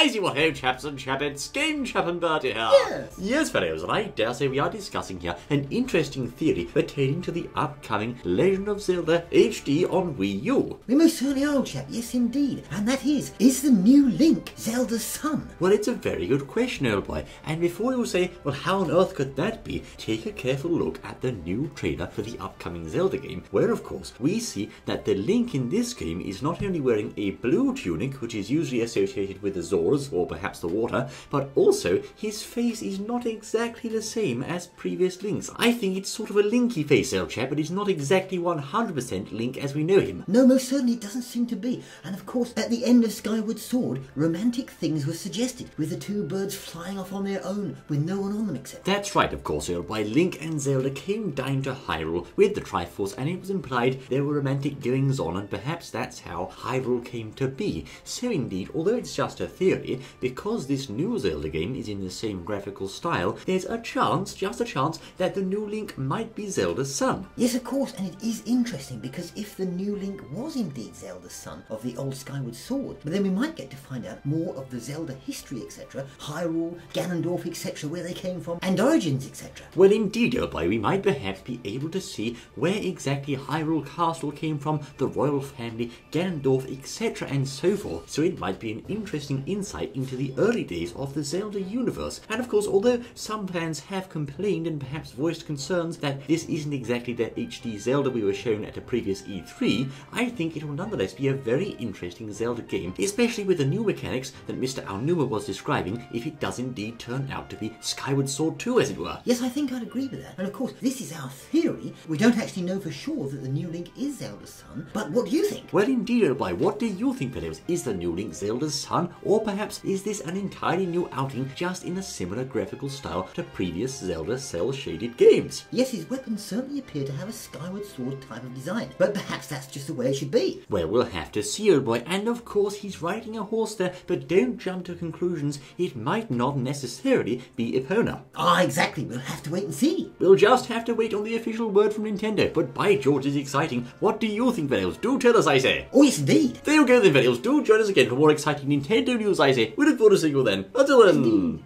I see what ho, chaps and chappets, Game Chap and Bertie here. Yes, fellows, and I dare say we are discussing here an interesting theory pertaining to the upcoming Legend of Zelda HD on Wii U. We most certainly are, old chap, yes indeed. And that is the new Link Zelda's son? Well, it's a very good question, old boy, and before you say, well, how on earth could that be, take a careful look at the new trailer for the upcoming Zelda game, where of course we see that the Link in this game is not only wearing a blue tunic, which is usually associated with the Zors, or perhaps the water, but also his face is not exactly the same as previous Links. I think it's sort of a Linky face, old chap, but he's not exactly 100% Link as we know him. No, most certainly it doesn't seem to be. And of course, at the end of Skyward Sword, romantic things were suggested, with the two birds flying off on their own, with no one on them except... That's right, of course, old boy. Link and Zelda came down to Hyrule with the Triforce, and it was implied there were romantic goings on, and perhaps that's how Hyrule came to be. So indeed, although it's just a theory, because this new Zelda game is in the same graphical style, there's a chance, just a chance, that the new Link might be Zelda's son. Yes, of course, and it is interesting, because if the new Link was indeed Zelda's son of the old Skyward Sword, but then we might get to find out more of the Zelda history, etc., Hyrule, Ganondorf, etc., where they came from, and origins, etc. Well, indeed, old boy, we might perhaps be able to see where exactly Hyrule Castle came from, the royal family, Ganondorf, etc., and so forth. So it might be an interesting insight into the early days of the Zelda universe. And of course, although some fans have complained and perhaps voiced concerns that this isn't exactly the HD Zelda we were shown at a previous E3, I think it will nonetheless be a very interesting Zelda game, especially with the new mechanics that Mr. Aonuma was describing, if it does indeed turn out to be Skyward Sword 2, as it were. Yes, I think I'd agree with that. And of course, this is our theory. We don't actually know for sure that the new Link is Zelda's son, but what do you think? Well, indeed, old boy, what do you think, fellows? Is the new Link Zelda's son, or perhaps is this an entirely new outing just in a similar graphical style to previous Zelda cel-shaded games? Yes, his weapons certainly appear to have a Skyward Sword type of design, but perhaps that's just the way it should be. Well, we'll have to see, old boy, and of course he's riding a horse there, but don't jump to conclusions. It might not necessarily be Epona. Ah, exactly. We'll have to wait and see. We'll just have to wait on the official word from Nintendo, but by George, it's exciting. What do you think, fellows? Do tell us, I say. Oh, yes, indeed. There you go then, fellows. Do join us again for more exciting Nintendo news, I say. We look forward to seeing you then. Until then. Indeed.